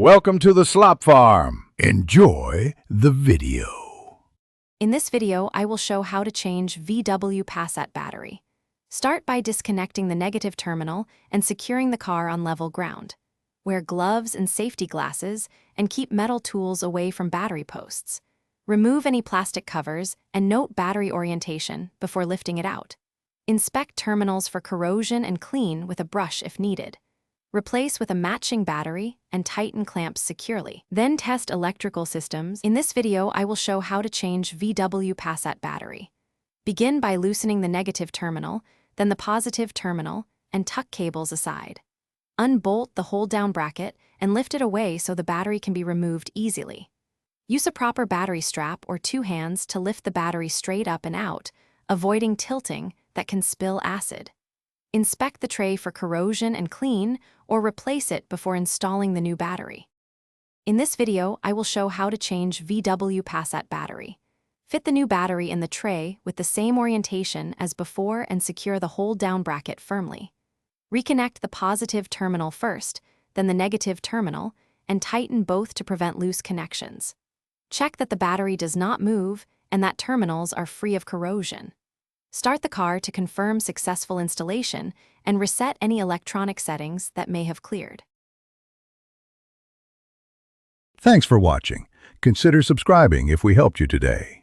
Welcome to the Slop Farm. Enjoy the video. In this video, I will show how to change VW Passat battery. Start by disconnecting the negative terminal and securing the car on level ground. Wear gloves and safety glasses and keep metal tools away from battery posts. Remove any plastic covers and note battery orientation before lifting it out. Inspect terminals for corrosion and clean with a brush if needed. Replace with a matching battery and tighten clamps securely. Then test electrical systems. In this video, I will show how to change VW Passat battery. Begin by loosening the negative terminal, then the positive terminal, and tuck cables aside. Unbolt the hold-down bracket and lift it away so the battery can be removed easily. Use a proper battery strap or two hands to lift the battery straight up and out, avoiding tilting that can spill acid. Inspect the tray for corrosion and clean, or replace it before installing the new battery. In this video, I will show how to change VW Passat battery. Fit the new battery in the tray with the same orientation as before and secure the hold-down bracket firmly. Reconnect the positive terminal first, then the negative terminal, and tighten both to prevent loose connections. Check that the battery does not move and that terminals are free of corrosion. Start the car to confirm successful installation and reset any electronic settings that may have cleared. Thanks for watching. Consider subscribing if we helped you today.